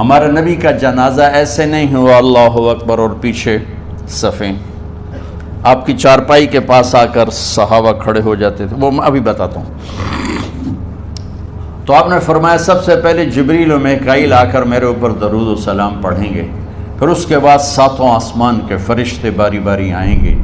ہمارے نبی کا جنازہ ایسے نہیں ہوا اللہ اکبر اور پیچھے صفیں، آپ کی چارپائی کے پاس آ کر صحابہ کھڑے ہو جاتے تھے، وہ میں ابھی بتاتا ہوں۔ تو آپ نے فرمایا سب سے پہلے جبریل و میکائیل آ کر میرے اوپر درود و سلام پڑھیں گے، پھر اس کے بعد ساتوں آسمان کے فرشتے باری باری آئیں گے،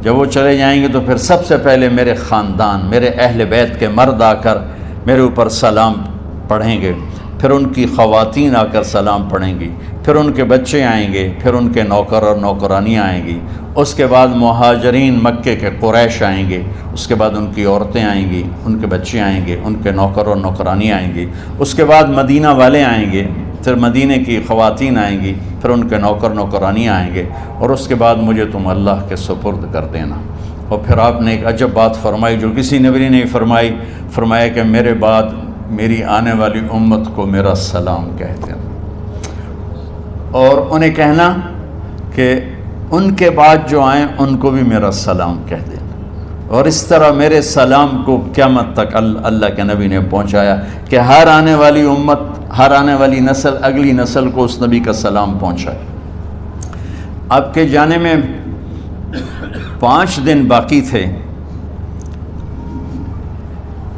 جب وہ چلے جائیں گے تو پھر سب سے پہلے میرے خاندان، میرے اہل بیت کے مرد آ کر میرے اوپر سلام پڑھیں گے، پھر ان کی خواتین آ کر سلام پڑھیں گی، پھر ان کے بچے آئیں گے، پھر ان کے نوکر اور نوکرانیاں آئیں گی، اس کے بعد مہاجرین مکے کے قریش آئیں گے، اس کے بعد ان کی عورتیں آئیں گی، ان کے بچے آئیں گے، ان کے نوکر اور نوکرانی آئیں گی، اس کے بعد مدینہ والے آئیں گے، پھر مدینہ کی خواتین آئیں گی، پھر ان کے نوکر نوکرانی آئیں گے، اور اس کے بعد مجھے تم اللہ کے سپرد کر دینا۔ اور پھر آپ نے ایک عجب بات فرمائی جو کسی نبی نے نہیں فرمائی، فرمایا کہ میرے بعد میری آنے والی امت کو میرا سلام کہتے ہیں، اور انہیں کہنا کہ ان کے بعد جو آئیں ان کو بھی میرا سلام کہہ دینا، اور اس طرح میرے سلام کو قیامت تک اللہ کے نبی نے پہنچایا کہ ہر آنے والی امت، ہر آنے والی نسل اگلی نسل کو اس نبی کا سلام پہنچائے۔ آپ کے جانے میں 5 دن باقی تھے،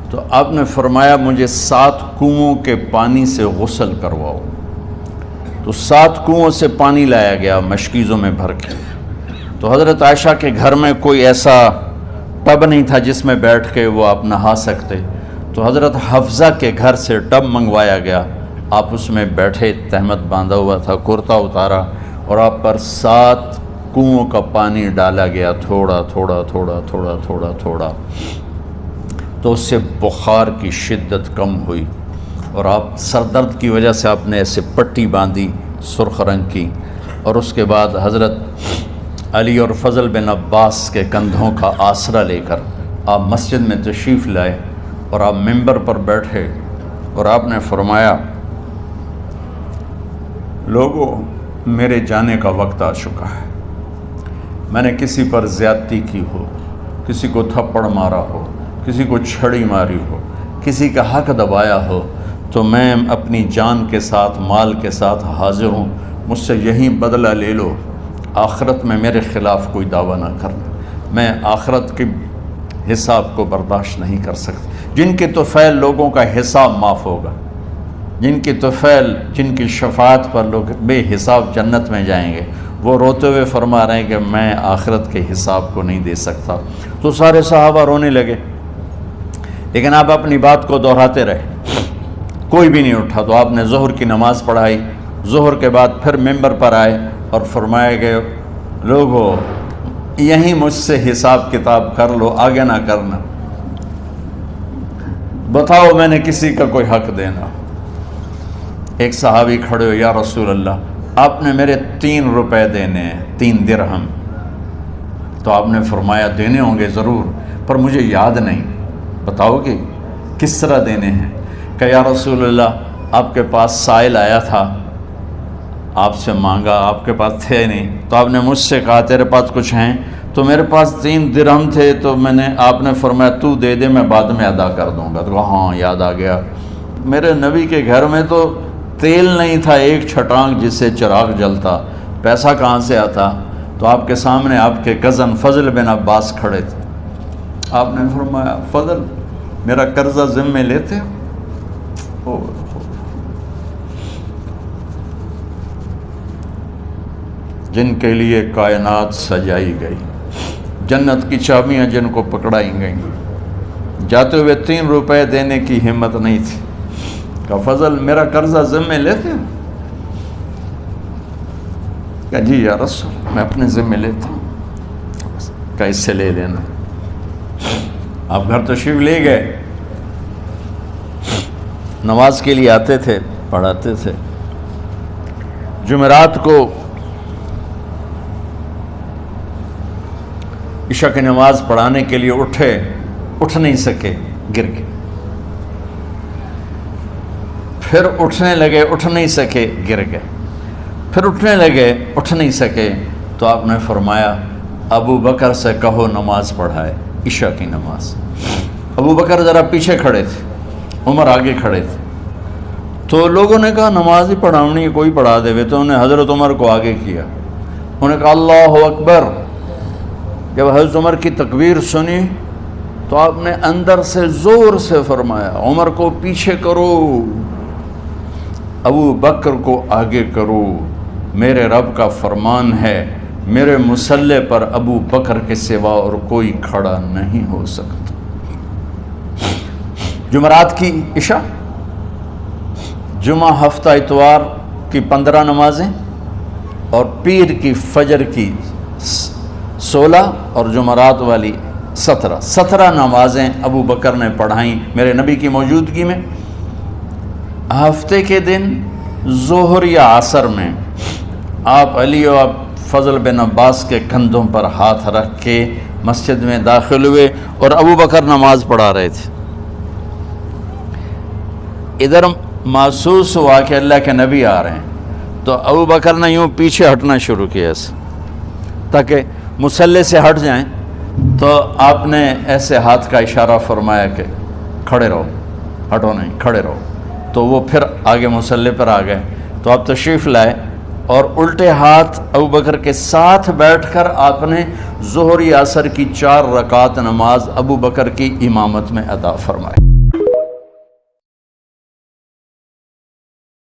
تو آپ نے فرمایا مجھے 7 کنوؤں کے پانی سے غسل کرواؤ، تو 7 کنوؤں سے پانی لایا گیا مشکیزوں میں بھر کے۔ تو حضرت عائشہ کے گھر میں کوئی ایسا ٹب نہیں تھا جس میں بیٹھ کے وہ آپ نہا سکتے، تو حضرت حفصہ کے گھر سے ٹب منگوایا گیا، آپ اس میں بیٹھے، تہمت باندھا ہوا تھا، کرتا اتارا، اور آپ پر 7 کنوؤں کا پانی ڈالا گیا، تھوڑا تھوڑا تھوڑا تھوڑا تھوڑا تھوڑا، تو اس سے بخار کی شدت کم ہوئی، اور آپ سر درد کی وجہ سے آپ نے ایسے پٹی باندھی سرخ رنگ کی، اور اس کے بعد حضرت علی اور فضل بن عباس کے کندھوں کا آسرا لے کر آپ مسجد میں تشریف لائے، اور آپ ممبر پر بیٹھے، اور آپ نے فرمایا لوگوں میرے جانے کا وقت آ چکا ہے، میں نے کسی پر زیادتی کی ہو، کسی کو تھپڑ مارا ہو، کسی کو چھڑی ماری ہو، کسی کا حق دبایا ہو، تو میں اپنی جان کے ساتھ، مال کے ساتھ حاضر ہوں، مجھ سے یہیں بدلہ لے لو، آخرت میں میرے خلاف کوئی دعویٰ نہ کرنا، میں آخرت کے حساب کو برداشت نہیں کر سکتا۔ جن کے طفیل لوگوں کا حساب معاف ہوگا، جن کی طفیل، جن کی شفاعت پر لوگ بے حساب جنت میں جائیں گے، وہ روتے ہوئے فرما رہے ہیں کہ میں آخرت کے حساب کو نہیں دے سکتا۔ تو سارے صحابہ رونے لگے، لیکن آپ اپنی بات کو دہراتے رہے، کوئی بھی نہیں اٹھا۔ تو آپ نے ظہر کی نماز پڑھائی، ظہر کے بعد پھر ممبر پر آئے اور فرمایا کہ لوگو یہیں مجھ سے حساب کتاب کر لو، آگے نہ کرنا، بتاؤ میں نے کسی کا کوئی حق دینا۔ ایک صحابی کھڑے ہو، یا رسول اللہ آپ نے میرے 3 روپے دینے ہیں، 3 درہم۔ تو آپ نے فرمایا دینے ہوں گے ضرور، پر مجھے یاد نہیں، بتاؤ کہ کس طرح دینے ہیں؟ کہ یا رسول اللہ آپ کے پاس سائل آیا تھا، آپ سے مانگا، آپ کے پاس تھے نہیں، تو آپ نے مجھ سے کہا تیرے پاس کچھ ہیں؟ تو میرے پاس 3 درہم تھے، تو آپ نے فرمایا تو دے دے، میں بعد میں ادا کر دوں گا۔ تو ہاں یاد آ گیا، میرے نبی کے گھر میں تو تیل نہیں تھا، ایک چھٹانگ جس سے چراغ جلتا، پیسہ کہاں سے آتا؟ تو آپ کے سامنے آپ کے کزن فضل بن عباس کھڑے تھے، آپ نے فرمایا فضل میرا قرضہ ذمے لیتے ہو؟ جن کے لیے کائنات سجائی گئی، جنت کی چابیاں جن کو پکڑائی گئیں، جاتے ہوئے 3 روپے دینے کی ہمت نہیں تھی، کہ فضل میرا قرضہ ذمے لیتے ہو؟ کہ جی یا رسول میں اپنے ذمے لیتا ہوں، کہ اس سے لے لینا۔ آپ گھر تشریف لے گئے، نماز کے لیے آتے تھے، پڑھاتے تھے۔ جمعرات کو عشاء کی نماز پڑھانے کے لیے اٹھ نہیں سکے، گر گئے، پھر اٹھنے لگے، اٹھ نہیں سکے، گر گئے، پھر اٹھنے لگے، اٹھ نہیں سکے، تو آپ نے فرمایا ابو بکر سے کہو نماز پڑھائے، عشاء کی نماز۔ ابو بکر ذرا پیچھے کھڑے تھے، عمر آگے کھڑے تھے، تو لوگوں نے کہا نماز ہی پڑھاونی ہے، کوئی پڑھا دے، تو انہیں حضرت عمر کو آگے کیا، انہوں نے کہا اللہ اکبر۔ جب حضرت عمر کی تکبیر سنی تو آپ نے اندر سے زور سے فرمایا عمر کو پیچھے کرو، ابو بکر کو آگے کرو، میرے رب کا فرمان ہے میرے مصلی پر ابو بکر کے سوا اور کوئی کھڑا نہیں ہو سکتا۔ جمعرات کی عشاء، جمعہ ہفتہ اتوار کی 15 نمازیں اور پیر کی فجر کی 16 اور جمعرات والی 17 نمازیں ابو بکر نے پڑھائیں میرے نبی کی موجودگی میں۔ ہفتے کے دن ظہر یا عصر میں آپ علی و فضل بن عباس کے کندھوں پر ہاتھ رکھ کے مسجد میں داخل ہوئے اور ابو بکر نماز پڑھا رہے تھے۔ ادھر محسوس ہوا کہ اللہ کے نبی آ رہے ہیں، تو ابو بکر نے یوں پیچھے ہٹنا شروع کیا ایسے تاکہ مصلی سے ہٹ جائیں، تو آپ نے ایسے ہاتھ کا اشارہ فرمایا کہ کھڑے رہو، ہٹو نہیں، کھڑے رہو۔ تو وہ پھر آگے مصلی پر آ گئے، تو آپ تشریف لائے اور الٹے ہاتھ ابو بکر کے ساتھ بیٹھ کر آپ نے ظہر یا عصر کی 4 رکعت نماز ابو بکر کی امامت میں ادا فرمائی۔